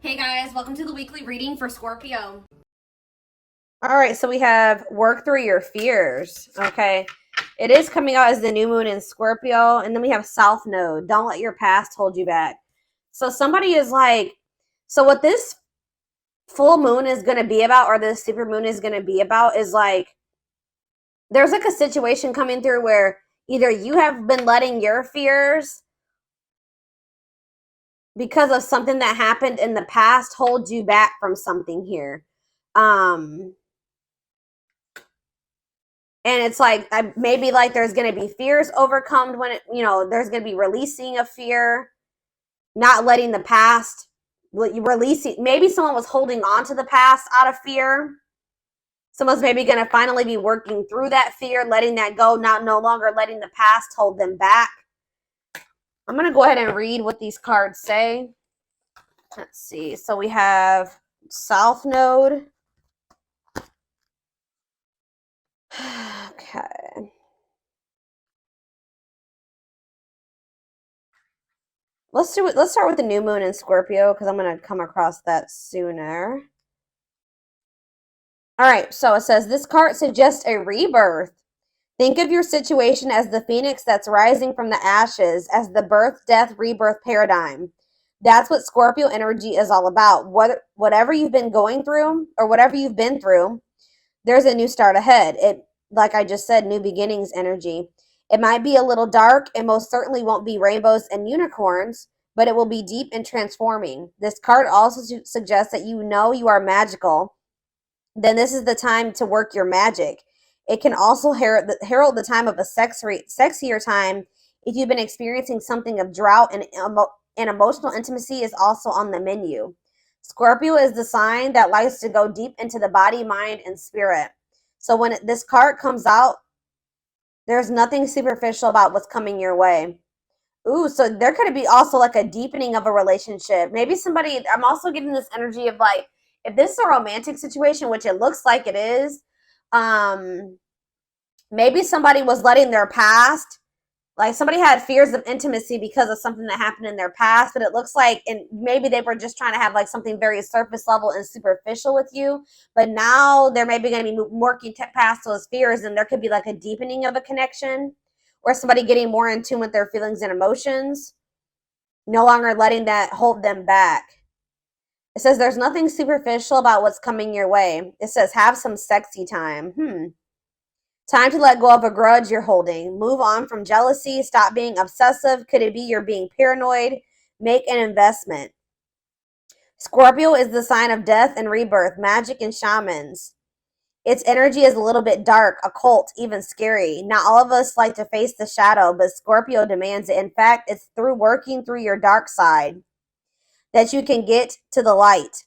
Hey guys, welcome to the weekly reading for Scorpio. All right, so we have work through your fears. Okay. It is coming out as the new moon in Scorpio. And then we have South Node. Don't let your past hold you back. So somebody is like, so what this full moon is going to be about, or this super moon is going to be about, is like, there's like a situation coming through where either you have been letting your fears because of something that happened in the past hold you back from something here. And it's like maybe like there's going to be fears overcome when there's going to be releasing of fear, not letting the past, releasing. Maybe someone was holding on to the past out of fear. Someone's maybe going to finally be working through that fear, letting that go, no longer letting the past hold them back. I'm going to go ahead and read what these cards say. Let's see. So we have South Node. Okay. Let's start with the new moon in Scorpio because I'm going to come across that sooner. All right, so it says this card suggests a rebirth. Think of your situation as the phoenix that's rising from the ashes, as the birth, death, rebirth paradigm. That's what Scorpio energy is all about. Whatever you've been going through or whatever you've been through, there's a new start ahead. It, like I just said, new beginnings energy. It might be a little dark and most certainly won't be rainbows and unicorns, but it will be deep and transforming. This card also suggests that you know you are magical. Then this is the time to work your magic. It can also herald the time of a sexier time if you've been experiencing something of drought, and emotional intimacy is also on the menu. Scorpio is the sign that likes to go deep into the body, mind, and spirit. So when this card comes out, there's nothing superficial about what's coming your way. Ooh, so there could be also like a deepening of a relationship. Maybe somebody, I'm also getting this energy of like, if this is a romantic situation, which it looks like it is, maybe somebody was letting their past, like somebody had fears of intimacy because of something that happened in their past, but it looks like, and maybe they were just trying to have like something very surface level and superficial with you, but now they're maybe going to be working past those fears, and there could be like a deepening of a connection or somebody getting more in tune with their feelings and emotions, no longer letting that hold them back. It says there's nothing superficial about what's coming your way. It says have some sexy time. Time to let go of a grudge you're holding. Move on from jealousy. Stop being obsessive. Could it be you're being paranoid? Make an investment. Scorpio is the sign of death and rebirth, magic and shamans. Its energy is a little bit dark, occult, even scary. Not all of us like to face the shadow, but Scorpio demands it. In fact, it's through working through your dark side that you can get to the light.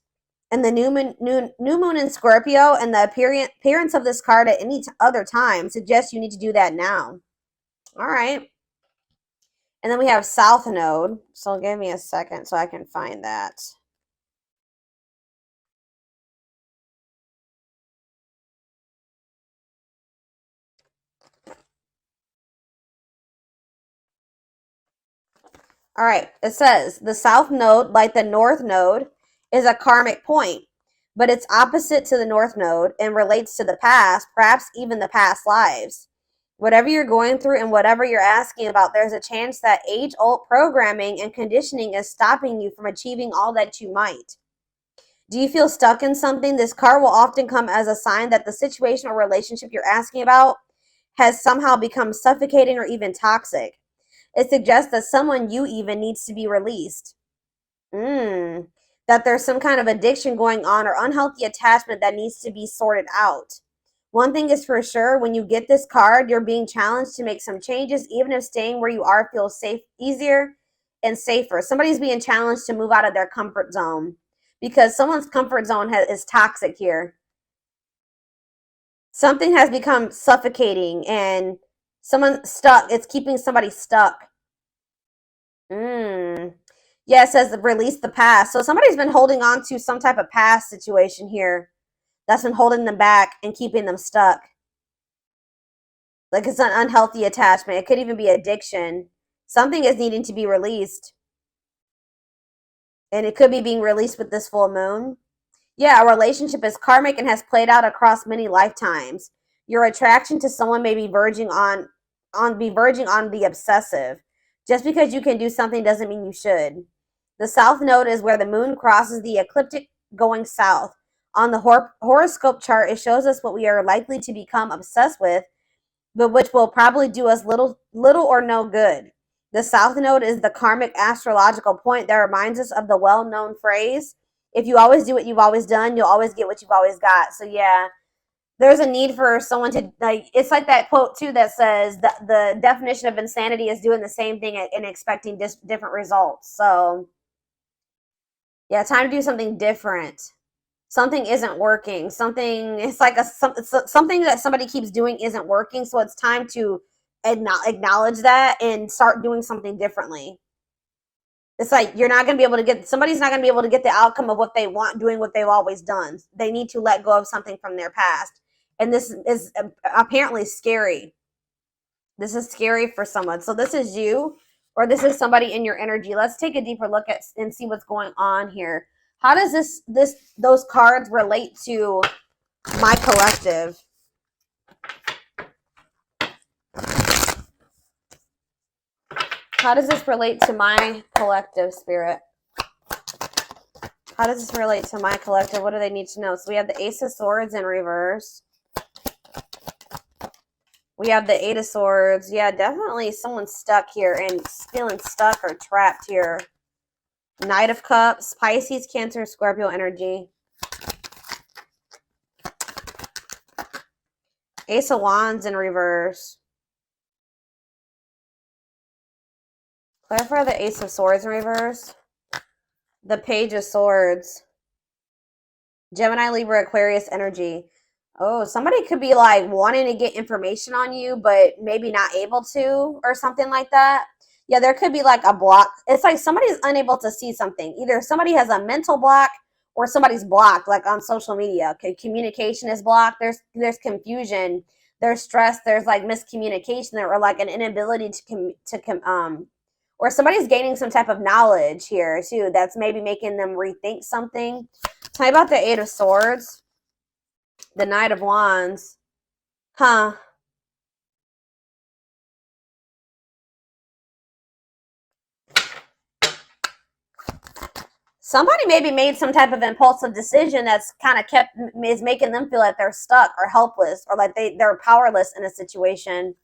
And the new moon in Scorpio and the appearance of this card at any other time suggests you need to do that now. All right. And then we have South Node. So give me a second so I can find that. All right. It says the South Node, like the North Node, is a karmic point, but it's opposite to the North Node and relates to the past, perhaps even the past lives. Whatever you're going through and whatever you're asking about, there's a chance that age-old programming and conditioning is stopping you from achieving all that you might. Do you feel stuck in something? This card will often come as a sign that the situation or relationship you're asking about has somehow become suffocating or even toxic. It suggests that someone you even needs to be released. That there's some kind of addiction going on or unhealthy attachment that needs to be sorted out. One thing is for sure, when you get this card, you're being challenged to make some changes, even if staying where you are feels safe, easier and safer. Somebody's being challenged to move out of their comfort zone because someone's comfort zone is toxic here. Something has become suffocating and someone stuck. It's keeping somebody stuck. Yeah, it says release the past. So somebody's been holding on to some type of past situation here that's been holding them back and keeping them stuck. Like it's an unhealthy attachment. It could even be addiction. Something is needing to be released. And it could be being released with this full moon. Yeah, a relationship is karmic and has played out across many lifetimes. Your attraction to someone may be verging on the obsessive. Just because you can do something doesn't mean you should. The south node is where the moon crosses the ecliptic going south. On the horoscope chart, it shows us what we are likely to become obsessed with, but which will probably do us little or no good. The south node is the karmic astrological point that reminds us of the well-known phrase, if you always do what you've always done, you'll always get what you've always got. So yeah, there's a need for someone to, like, it's like that quote too that says that the definition of insanity is doing the same thing and expecting different results. So yeah, time to do something different. Something isn't working. Something, it's like something that somebody keeps doing isn't working. So it's time to acknowledge that and start doing something differently. It's like somebody's not going to be able to get the outcome of what they want doing what they've always done. They need to let go of something from their past. And this is apparently scary. This is scary for someone. So this is you, or this is somebody in your energy. Let's take a deeper look at and see what's going on here. How does those cards relate to my collective? How does this relate to my collective, Spirit? How does this relate to my collective? What do they need to know? So we have the Ace of Swords in reverse. We have the Eight of Swords. Yeah, definitely someone's stuck here and feeling stuck or trapped here. Knight of Cups, Pisces, Cancer, Scorpio energy. Ace of Wands in reverse. Clarify the Ace of Swords in reverse. The Page of Swords. Gemini, Libra, Aquarius energy. Oh, somebody could be like wanting to get information on you, but maybe not able to, or something like that. Yeah, there could be like a block. It's like somebody's unable to see something. Either somebody has a mental block or somebody's blocked, like on social media. Okay, communication is blocked. There's confusion. There's stress. There's like miscommunication there, or like an inability or somebody's gaining some type of knowledge here too. That's maybe making them rethink something. Tell me about the Eight of Swords. The Knight of Wands. Huh. Somebody maybe made some type of impulsive decision that's kind of is making them feel like they're stuck or helpless or like they're powerless in a situation.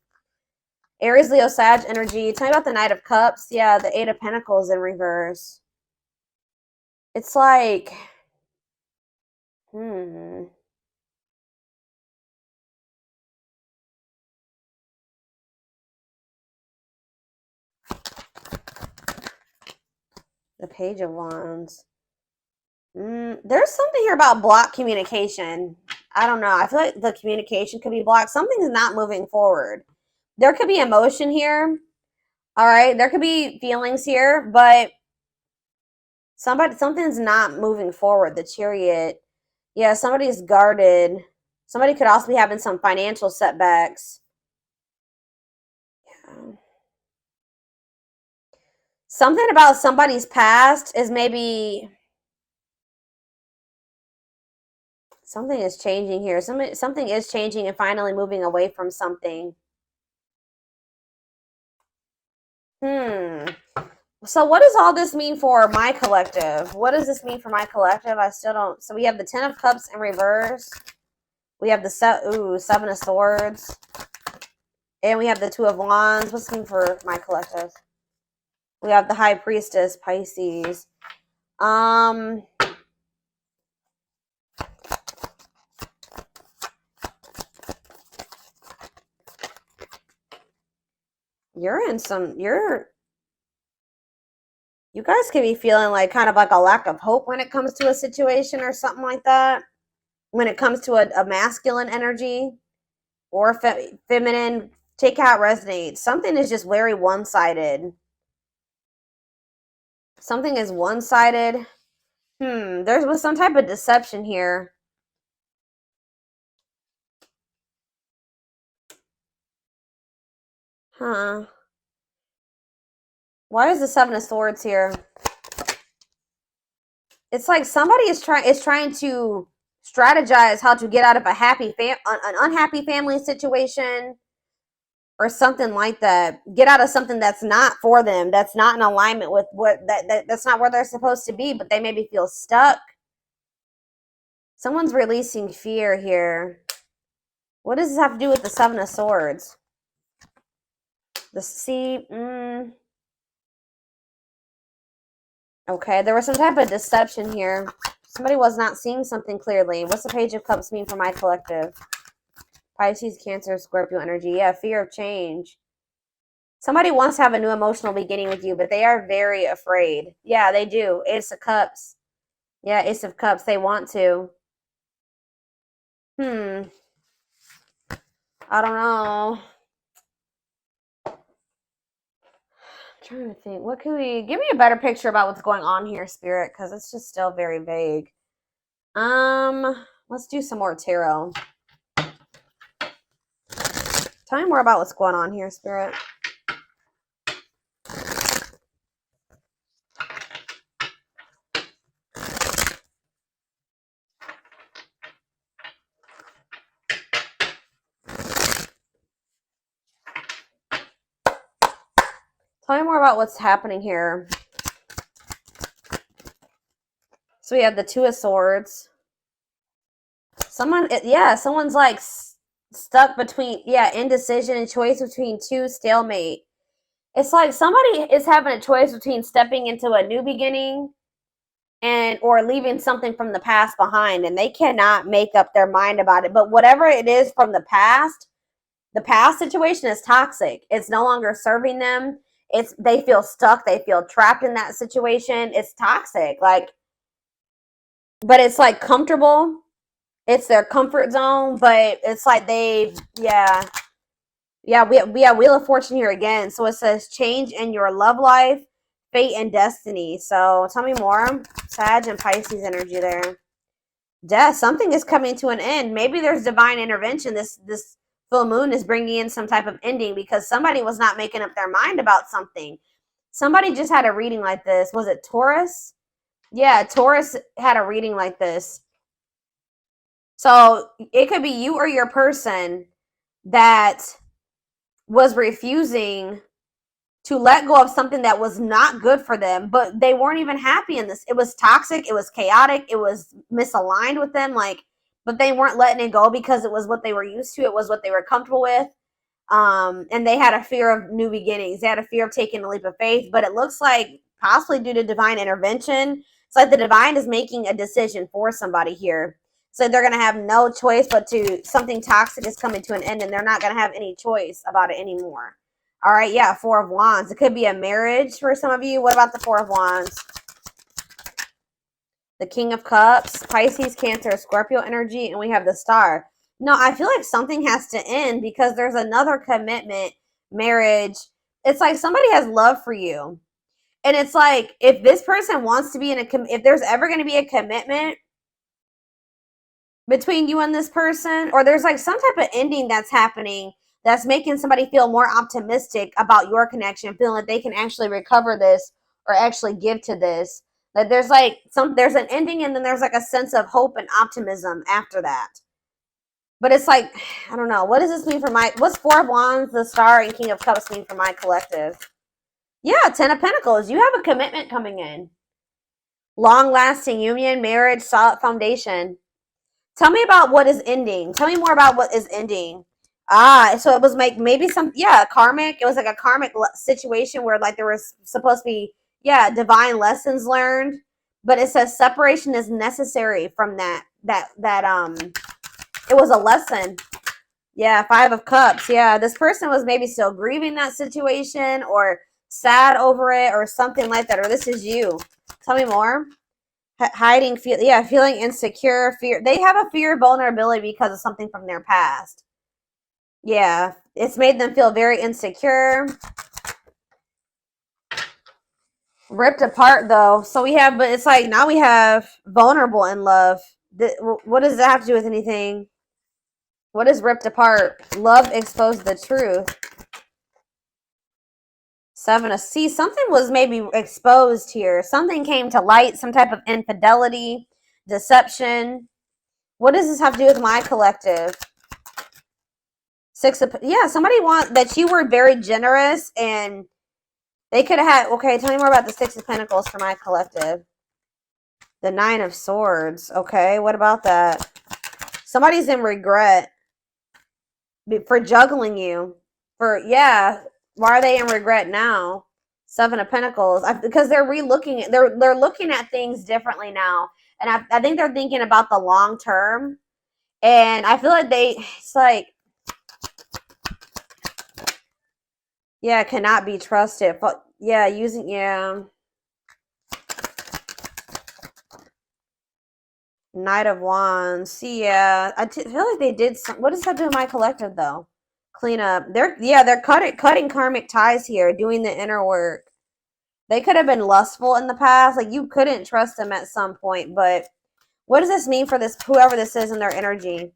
Aries, Leo, Sag energy. Tell me about the Knight of Cups. Yeah, the Eight of Pentacles in reverse. It's like, The Page of Wands. There's something here about blocked communication. I don't know. I feel like the communication could be blocked. Something's not moving forward. There could be emotion here. All right. There could be feelings here, but something's not moving forward. The Chariot. Yeah, somebody's guarded. Somebody could also be having some financial setbacks. Yeah. Something about somebody's past is maybe something is changing here. Something is changing and finally moving away from something. So what does all this mean for my collective? What does this mean for my collective? I still don't. So we have the Ten of Cups in reverse. We have the Seven of Swords. And we have the Two of Wands. What's this mean for my collective? We have the High Priestess, Pisces. You guys could be feeling like kind of like a lack of hope when it comes to a situation or something like that. When it comes to a masculine energy or feminine, take how it resonates. Something is just very one-sided. Something is one-sided. There was some type of deception here. Huh. Why is the Seven of Swords here? It's like somebody is trying to strategize how to get out of a an unhappy family situation or something like that. Get out of something that's not for them, that's not in alignment with that's not where they're supposed to be, but they maybe feel stuck. Someone's releasing fear here. What does this have to do with the Seven of Swords? The sea. Okay, there was some type of deception here. Somebody was not seeing something clearly. What's the Page of Cups mean for my collective? Pisces, Cancer, Scorpio energy. Yeah, fear of change. Somebody wants to have a new emotional beginning with you, but they are very afraid. Yeah, they do. Ace of Cups. Yeah, Ace of Cups. They want to. I don't know. I'm trying to think. What can we... Give me a better picture about what's going on here, Spirit, because it's just still very vague. Let's do some more tarot. Tell me more about what's going on here, Spirit. Tell me more about what's happening here. So we have the Two of Swords. Someone's like stuck between, indecision and choice between two, stalemate. It's like somebody is having a choice between stepping into a new beginning or leaving something from the past behind, and they cannot make up their mind about it. But whatever it is from the past situation is toxic. It's no longer serving them. They feel stuck. They feel trapped in that situation. It's toxic. Like, but it's like comfortable. It's their comfort zone, but it's like we have Wheel of Fortune here again. So it says change in your love life, fate, and destiny. So tell me more. Sag and Pisces energy there. Death. Something is coming to an end. Maybe there's divine intervention. This full moon is bringing in some type of ending because somebody was not making up their mind about something. Somebody just had a reading like this. Was it Taurus? Yeah, Taurus had a reading like this. So it could be you or your person that was refusing to let go of something that was not good for them, but they weren't even happy in this. It was toxic. It was chaotic. It was misaligned with them. But they weren't letting it go because it was what they were used to. It was what they were comfortable with. And they had a fear of new beginnings. They had a fear of taking a leap of faith, but it looks like possibly due to divine intervention. It's like the divine is making a decision for somebody here. So they're going to have no choice but something toxic is coming to an end, and they're not going to have any choice about it anymore. All right, yeah, Four of Wands. It could be a marriage for some of you. What about the Four of Wands? The King of Cups, Pisces, Cancer, Scorpio energy, and we have the Star. No, I feel like something has to end because there's another commitment, marriage. It's like somebody has love for you. And it's like if this person wants to be if there's ever going to be a commitment between you and this person, or there's like some type of ending that's happening that's making somebody feel more optimistic about your connection, feeling like they can actually recover this or actually give to this. Like there's an ending, and then there's like a sense of hope and optimism after that. But it's like, I don't know. What does this mean for what's Four of Wands, the Star, and King of Cups mean for my collective? Yeah, Ten of Pentacles. You have a commitment coming in. Long-lasting union, marriage, solid foundation. Tell me about what is ending. Tell me more about what is ending. So it was like maybe karmic. It was like a karmic situation where like there was supposed to be, divine lessons learned. But it says separation is necessary from that it was a lesson. Yeah, Five of Cups. Yeah, this person was maybe still grieving that situation or sad over it or something like that. Or this is you. Tell me more. Hiding, feeling insecure, fear. They have a fear of vulnerability because of something from their past. Yeah, it's made them feel very insecure. Ripped apart, though. So but it's like now we have vulnerable in love. What does that have to do with anything? What is ripped apart? Love exposed the truth. Seven of, see, something was maybe exposed here. Something came to light, some type of infidelity, deception. What does this have to do with my collective? Six of, yeah, somebody want that you were very generous and they could have had, okay, tell me more about the Six of Pentacles for my collective. The Nine of Swords. Okay, what about that? Somebody's in regret for juggling you. For, yeah, why are they in regret now? Seven of Pentacles. Because they're relooking, they're looking at things differently now. And I think they're thinking about the long term. And I feel like it's like, yeah, cannot be trusted. But yeah, yeah. Knight of Wands. See, yeah, feel like they did some. What does that do with my collective though? Clean up. They're cutting karmic ties here, doing the inner work. They could have been lustful in the past. Like you couldn't trust them at some point. But what does this mean for this whoever this is in their energy?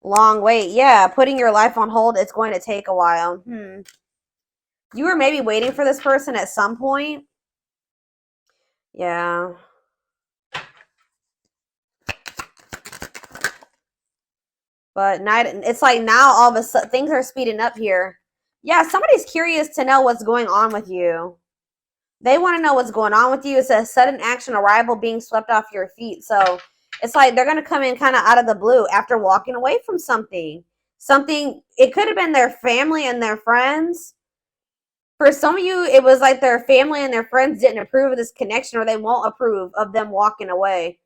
Long wait. Yeah, putting your life on hold. It's going to take a while. You were maybe waiting for this person at some point. Yeah. But it's like now all of a sudden things are speeding up here. Yeah, somebody's curious to know what's going on with you. They want to know what's going on with you. It's a sudden action arrival being swept off your feet. So it's like they're going to come in kind of out of the blue after walking away from something. It could have been their family and their friends. For some of you, it was like their family and their friends didn't approve of this connection or they won't approve of them walking away.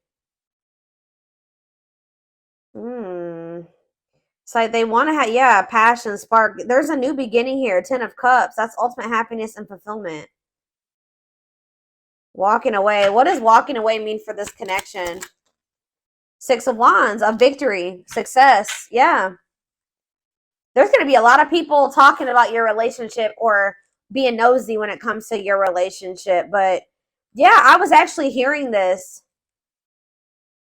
It's like they want to have, yeah, passion, spark. There's a new beginning here. 10 of Cups. That's ultimate happiness and fulfillment. Walking away. What does walking away mean for this connection? Six of Wands. A victory. Success. Yeah. There's going to be a lot of people talking about your relationship or being nosy when it comes to your relationship. But yeah, I was actually hearing this.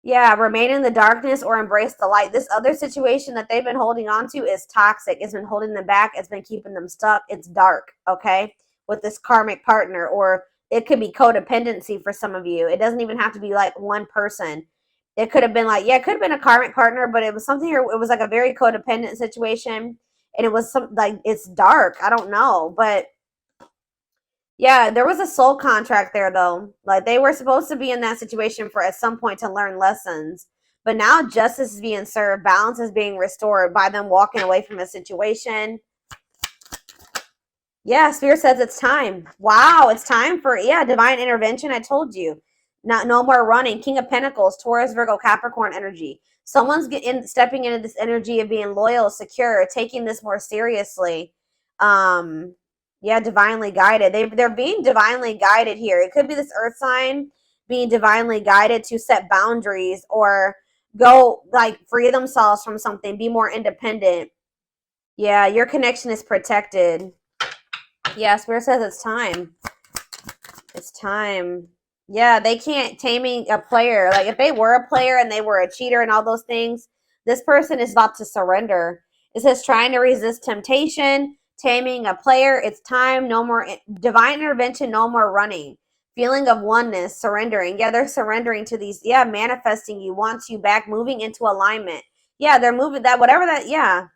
Yeah, remain in the darkness or embrace the light. This other situation that they've been holding on to is toxic. It's been holding them back. It's been keeping them stuck. It's dark, okay, with this karmic partner. Or it could be codependency for some of you. It doesn't even have to be like one person. It could have been like, yeah, it could have been a karmic partner, but it was something here. It was like a very codependent situation. And it was some like, it's dark. I don't know. But yeah, there was a soul contract there, though. Like, they were supposed to be in that situation for at some point to learn lessons. But now justice is being served. Balance is being restored by them walking away from a situation. Yeah, Spirit says it's time. Wow, it's time for, yeah, divine intervention. I told you. No more running. King of Pentacles, Taurus, Virgo, Capricorn energy. Someone's stepping into this energy of being loyal, secure, taking this more seriously. Yeah, divinely guided. They're being divinely guided here. It could be this earth sign being divinely guided to set boundaries or go like free themselves from something, be more independent. Yeah, your connection is protected. Yeah, Spirit says it's time. It's time. Yeah, they can't taming a player. Like if they were a player and they were a cheater and all those things, this person is about to surrender. It says trying to resist temptation, taming a player. It's time. No more divine intervention. No more running. Feeling of oneness, surrendering. Yeah, they're surrendering to these. Yeah, manifesting you, wants you back, moving into alignment. Yeah, they're moving that, whatever that, yeah.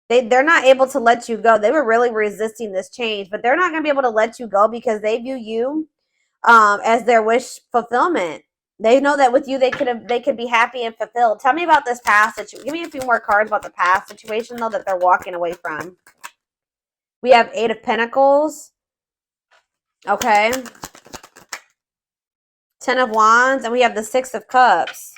They're not able to let you go. They were really resisting this change, but they're not going to be able to let you go because they view you as their wish fulfillment. They know that with you, they could be happy and fulfilled. Tell me about this past situation. Give me a few more cards about the past situation, though, that they're walking away from. We have 8 of Pentacles. Okay. 10 of Wands, and we have the 6 of Cups.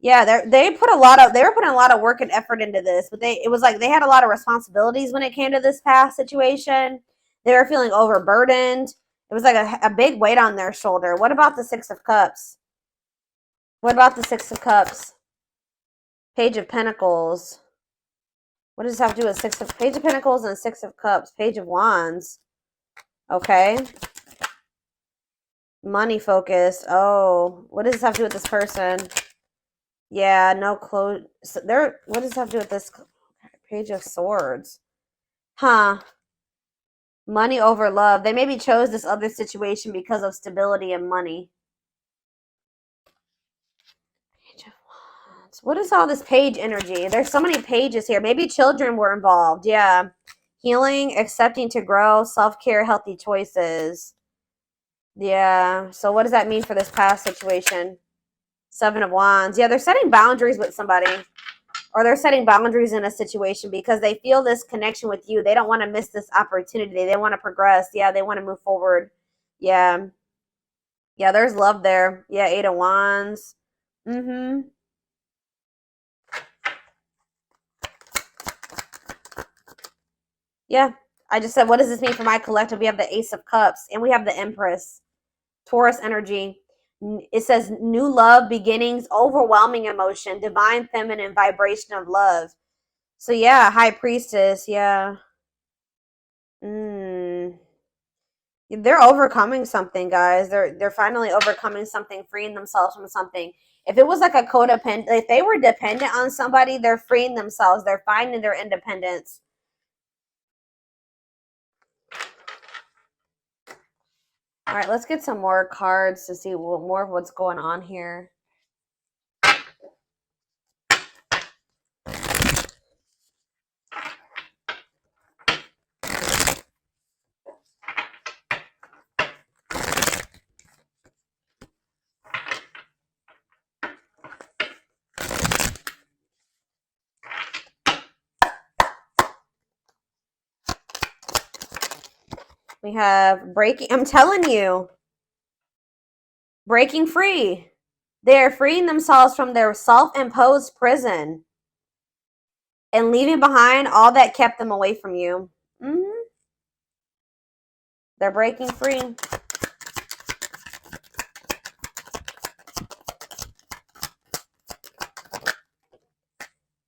Yeah, they were putting a lot of work and effort into this, but it was like they had a lot of responsibilities when it came to this past situation. They were feeling overburdened. It was like a big weight on their shoulder. What about the 6 of Cups? What about the 6 of Cups? Page of Pentacles. What does this have to do with Page of Pentacles and 6 of Cups? Page of Wands. Okay. Money focus. Oh, what does this have to do with this person? Yeah, no clothes. So what does this have to do with this Page of Swords? Huh. Money over love. They maybe chose this other situation because of stability and money. Page of Wands. What is all this page energy? There's so many pages here. Maybe children were involved. Yeah. Healing, accepting to grow, self-care, healthy choices. Yeah. So what does that mean for this past situation? Seven of Wands. Yeah, they're setting boundaries with somebody. Or they're setting boundaries in a situation because they feel this connection with you. They don't want to miss this opportunity. They want to progress. Yeah, they want to move forward. Yeah. Yeah, there's love there. Yeah, Eight of Wands. Mm-hmm. Yeah. I just said, what does this mean for my collective? We have the Ace of Cups and we have the Empress. Taurus energy. It says new love, beginnings, overwhelming emotion, divine feminine vibration of love. So yeah, High Priestess. Yeah. They're overcoming something, guys. They're finally overcoming something, freeing themselves from something. If it was like a codependent, if they were dependent on somebody, they're freeing themselves. They're finding their independence. All right, let's get some more cards to see more of what's going on here. We have breaking. I'm telling you, breaking free. They are freeing themselves from their self-imposed prison and leaving behind all that kept them away from you. They're breaking free.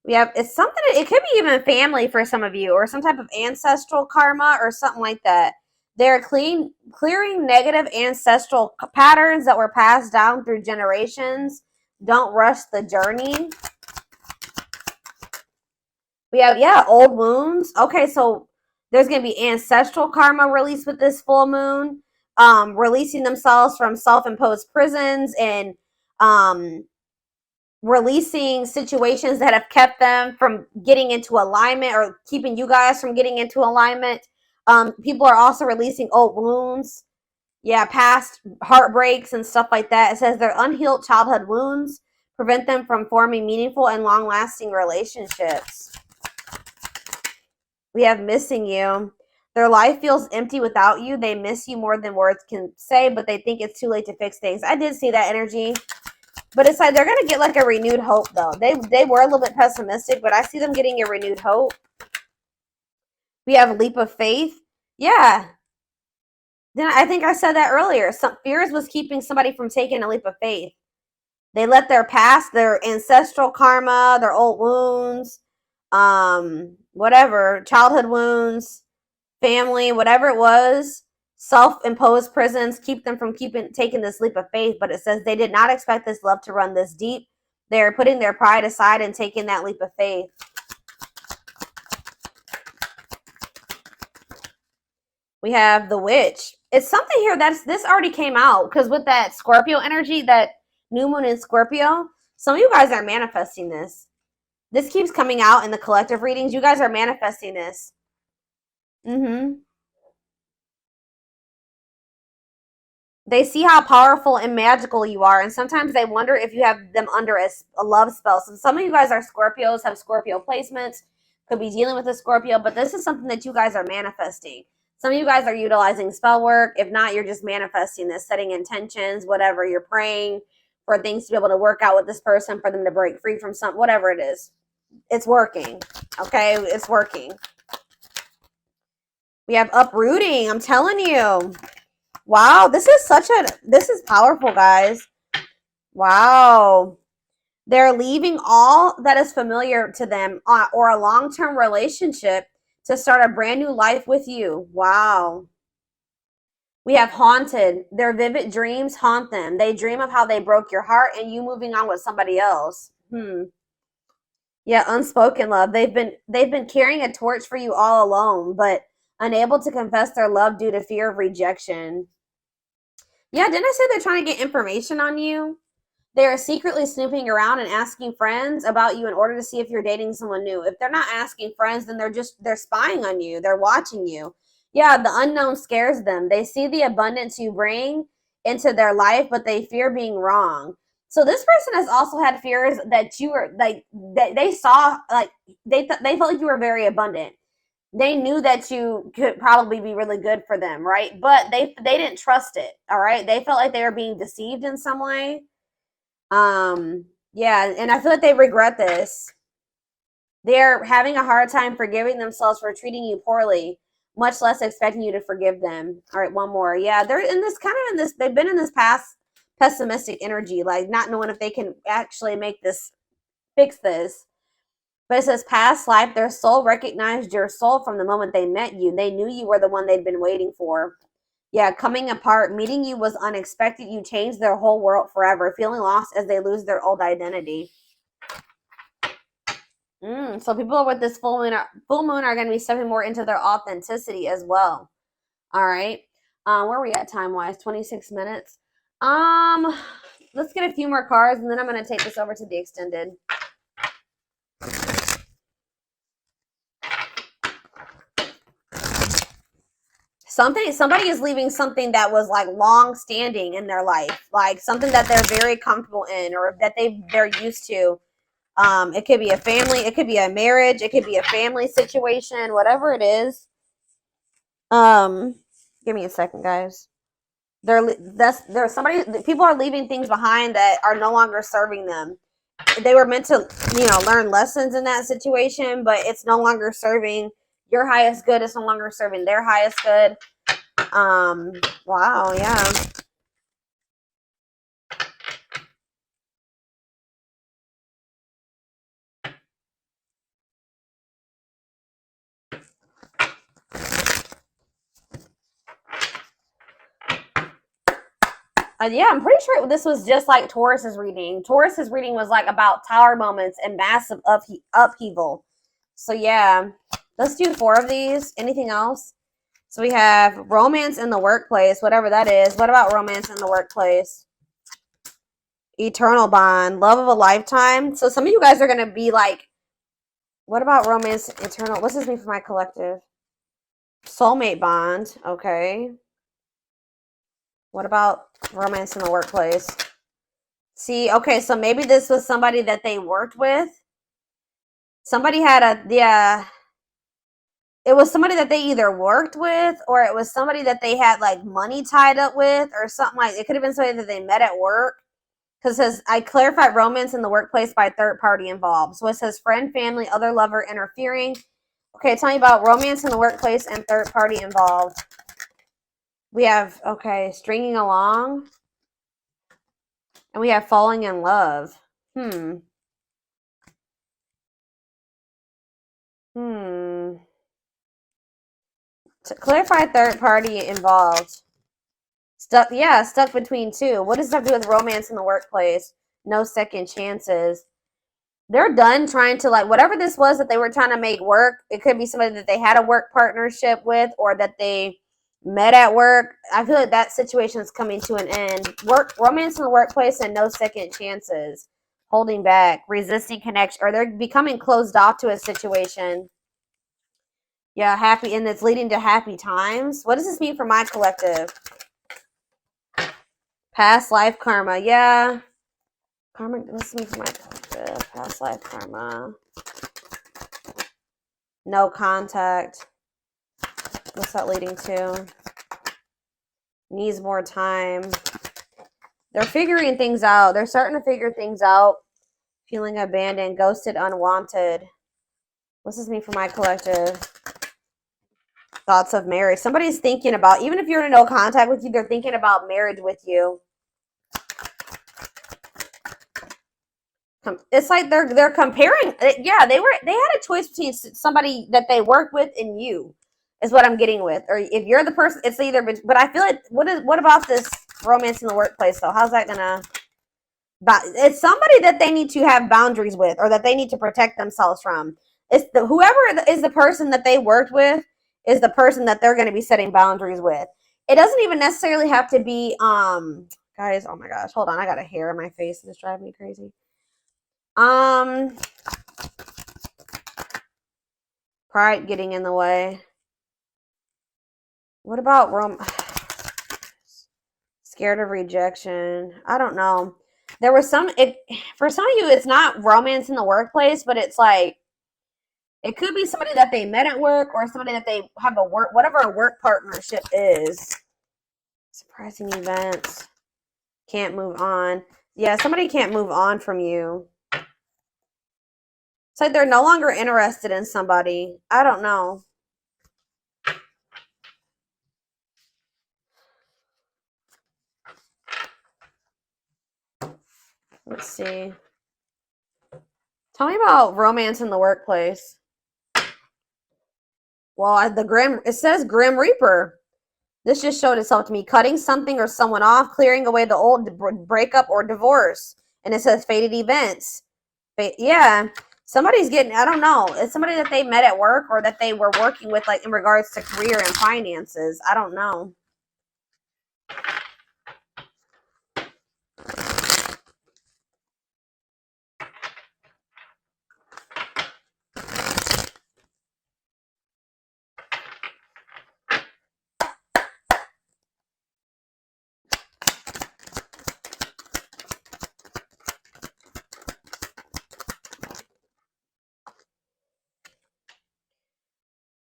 We have, it's something, it could be even family for some of you, or some type of ancestral karma or something like that. They're clearing negative ancestral patterns that were passed down through generations. Don't rush the journey. We have, yeah, old wounds. Okay, so there's going to be ancestral karma released with this full moon. Releasing themselves from self-imposed prisons and releasing situations that have kept them from getting into alignment or keeping you guys from getting into alignment. People are also releasing old wounds. Yeah, past heartbreaks and stuff like that. It says their unhealed childhood wounds prevent them from forming meaningful and long-lasting relationships. We have missing you. Their life feels empty without you. They miss you more than words can say, but they think it's too late to fix things. I did see that energy. But it's like they're going to get like a renewed hope, though. They were a little bit pessimistic, but I see them getting a renewed hope. We have a leap of faith. Yeah. Then I think I said that earlier. Some fears was keeping somebody from taking a leap of faith. They let their past, their ancestral karma, their old wounds, whatever, childhood wounds, family, whatever it was, self-imposed prisons keep them from taking this leap of faith. But it says they did not expect this love to run this deep. They're putting their pride aside and taking that leap of faith. We have the witch. It's something here this already came out, because with that Scorpio energy, that new moon in Scorpio, some of you guys are manifesting this. This keeps coming out in the collective readings. You guys are manifesting this. They see how powerful and magical you are, and sometimes they wonder if you have them under a love spell. So some of you guys are Scorpios, have Scorpio placements, could be dealing with a Scorpio, but this is something that you guys are manifesting. Some of you guys are utilizing spell work. If not, you're just manifesting this, setting intentions, whatever. You're praying for things to be able to work out with this person, for them to break free from something, whatever it is. It's working, okay? It's working. We have uprooting. I'm telling you. Wow, this is powerful, guys. Wow. They're leaving all that is familiar to them or a long-term relationship to start a brand new life with you. Wow. We have haunted. Their vivid dreams haunt them. They dream of how they broke your heart and you moving on with somebody else. Yeah, unspoken love. They've been carrying a torch for you all alone, but Unable to confess their love due to fear of rejection. Yeah, didn't I say they're trying to get information on you? They are secretly snooping around and asking friends about you in order to see if you're dating someone new. If they're not asking friends, then they're spying on you. They're watching you. Yeah, the unknown scares them. They see the abundance you bring into their life, but they fear being wrong. So this person has also had fears that you were like that they saw like they felt like you were very abundant. They knew that you could probably be really good for them, right? But they didn't trust it. All right, they felt like they were being deceived in some way. Yeah, and I feel like they regret this. They're having a hard time forgiving themselves for treating you poorly, much less expecting you to forgive them. All right, one more. Yeah, they're in this kind of in this, they've been in this past pessimistic energy, like not knowing if they can actually make this, fix this. But it says past life, their soul recognized your soul from the moment they met you. They knew you were the one they'd been waiting for. Yeah, coming apart, meeting you was unexpected. You changed their whole world forever, feeling lost as they lose their old identity. So people with this full moon are going to be stepping more into their authenticity as well. All right. Where are we at time-wise? 26 minutes. Let's get a few more cards, and then I'm going to take this over to the extended. Somebody is leaving something that was like long standing in their life, like something that they're very comfortable in or that they're used to. It could be a family, it could be a marriage, it could be a family situation, whatever it is. Give me a second, guys. People are leaving things behind that are no longer serving them. They were meant to, learn lessons in that situation, but it's no longer serving your highest good. It's no longer serving their highest good. Wow, yeah. Yeah, I'm pretty sure this was just like Taurus's reading. Taurus's reading was like about tower moments and massive upheaval. So yeah, let's do 4 of these. Anything else? So we have romance in the workplace, whatever that is. What about romance in the workplace? Eternal bond, love of a lifetime. So some of you guys are going to be like, what about romance, eternal? What's this mean for my collective? Soulmate bond. Okay. What about romance in the workplace? See, okay, so maybe this was somebody that they worked with. Somebody had it was somebody that they either worked with or it was somebody that they had like money tied up with or something like it could have been somebody that they met at work. Because it says, I clarified romance in the workplace by third party involved. So it says friend, family, other lover interfering. Okay, tell me about romance in the workplace and third party involved. We have, okay, stringing along. And we have falling in love. To clarify third party involved. Stuck between two. What does that have to do with romance in the workplace? No second chances. They're done trying to, like, whatever this was that they were trying to make work. It could be somebody that they had a work partnership with or that they met at work. I feel like that situation is coming to an end. Romance in the workplace and no second chances. Holding back, resisting connection, or they're becoming closed off to a situation. Yeah, happy, and it's leading to happy times. What does this mean for my collective? Past life karma. Yeah. Karma, what's this mean for my collective? Past life karma. No contact. What's that leading to? Needs more time. They're figuring things out. They're starting to figure things out. Feeling abandoned, ghosted, unwanted. What's this mean for my collective? Thoughts of marriage. Somebody's thinking about, even if you're in no contact with you, they're thinking about marriage with you. It's like they're comparing. Yeah, they had a choice between somebody that they work with and you, is what I'm getting with. Or if you're the person, it's either. But I feel like what about this romance in the workplace though? How's that gonna? But it's somebody that they need to have boundaries with, or that they need to protect themselves from. It's whoever is the person that they worked with is the person that they're going to be setting boundaries with. It doesn't even necessarily have to be, guys, oh my gosh, hold on. I got a hair in my face. It's driving me crazy. Pride getting in the way. What about scared of rejection? I don't know. There was for some of you, it's not romance in the workplace, but it's like, it could be somebody that they met at work or somebody that they have whatever a work partnership is. Surprising events. Can't move on. Yeah, somebody can't move on from you. It's like they're no longer interested in somebody. I don't know. Let's see. Tell me about romance in the workplace. Well, it says Grim Reaper. This just showed itself to me. Cutting something or someone off, clearing away the old breakup or divorce. And it says fated events. Yeah. Somebody's getting, I don't know. It's somebody that they met at work or that they were working with, like in regards to career and finances. I don't know.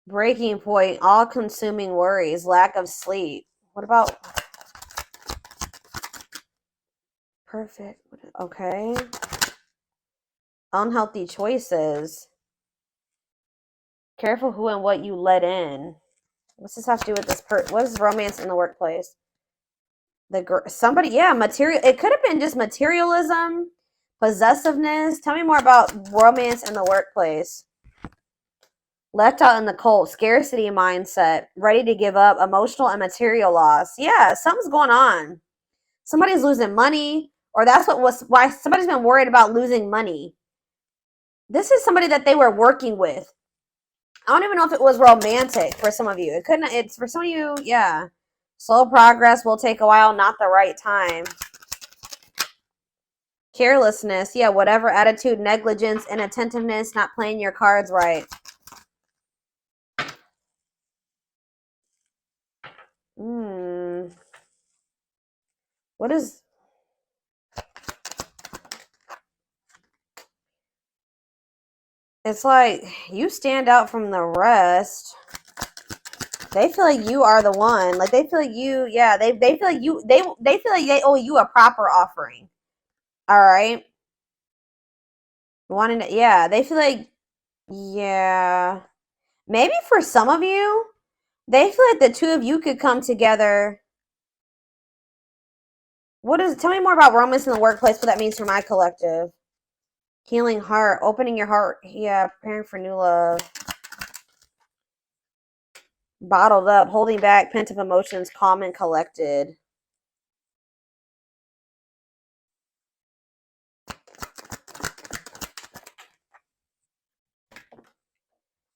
Breaking point, all-consuming worries, lack of sleep. What about perfect? Okay. Unhealthy choices. Careful who and what you let in. What's this have to do with this what is romance in the workplace? Somebody, yeah, material. It could have been just materialism, possessiveness. Tell me more about romance in the workplace. Left out in the cold, scarcity mindset, ready to give up, emotional and material loss. Yeah, something's going on. Somebody's losing money, or that's why somebody's been worried about losing money. This is somebody that they were working with. I don't even know if it was romantic for some of you. It's for some of you, yeah. Slow progress will take a while, not the right time. Carelessness, yeah, whatever attitude, negligence, inattentiveness, not playing your cards right. What is... It's like you stand out from the rest. They feel like you are the one. Like they feel like you, yeah, they feel like you, they feel like they owe you a proper offering. All right. Wanting to, yeah, they feel like, yeah. Maybe for some of you, they feel like the two of you could come together. Tell me more about romance in the workplace, what that means for my collective. Healing heart, opening your heart. Yeah, preparing for new love. Bottled up, holding back, pent up emotions, calm and collected.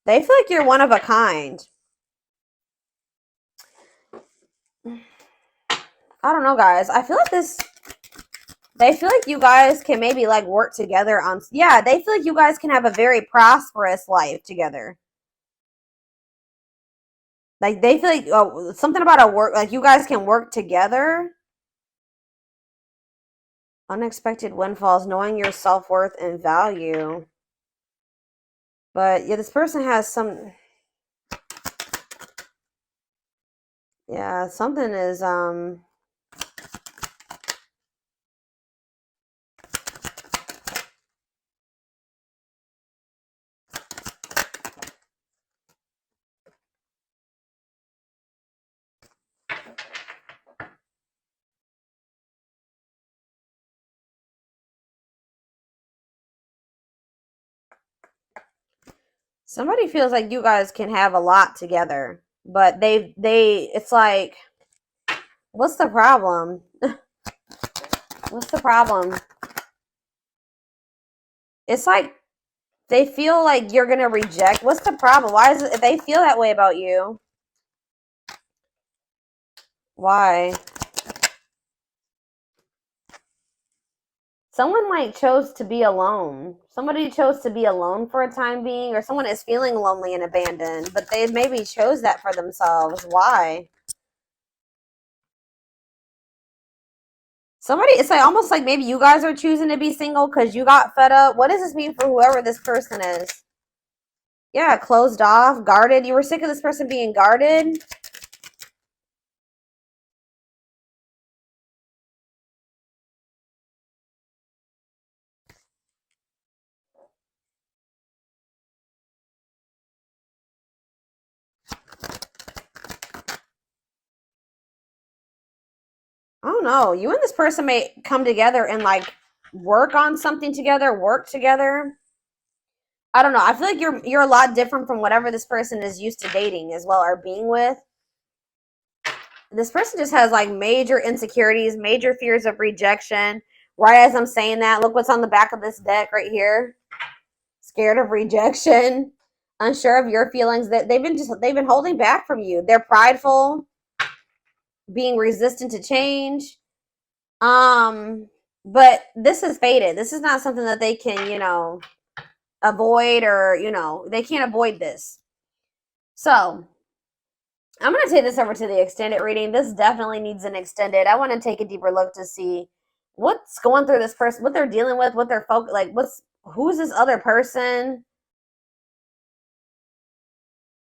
They feel like you're one of a kind. I don't know, guys. I feel like they feel like you guys can maybe like work together on, yeah, they feel like you guys can have a very prosperous life together. Like they feel like something about like you guys can work together. Unexpected windfalls, knowing your self-worth and value. But yeah, this person has yeah, something is somebody feels like you guys can have a lot together, but it's like, what's the problem? What's the problem? It's like They feel like you're going to reject. What's the problem? Why is it, if they feel that way about you? Why? Someone like chose to be alone. Somebody chose to be alone for a time being, or someone is feeling lonely and abandoned, but they maybe chose that for themselves. Why? Somebody, it's like almost like maybe you guys are choosing to be single because you got fed up. What does this mean for whoever this person is? Yeah, closed off, guarded. You were sick of this person being guarded. I don't know. You and this person may come together and like work on something together, work together. I don't know. I feel like you're a lot different from whatever this person is used to dating as well or being with. This person just has like major insecurities, major fears of rejection. Right as I'm saying that, look what's on the back of this deck right here. Scared of rejection, unsure of your feelings. That they've been holding back from you. They're prideful, being resistant to change. But this is fated. This is not something that they can, avoid, or they can't avoid this. So I'm going to take this over to the extended reading. This definitely needs an extended. I want to take a deeper look to see what's going through this person, what they're dealing with, what they're who's this other person?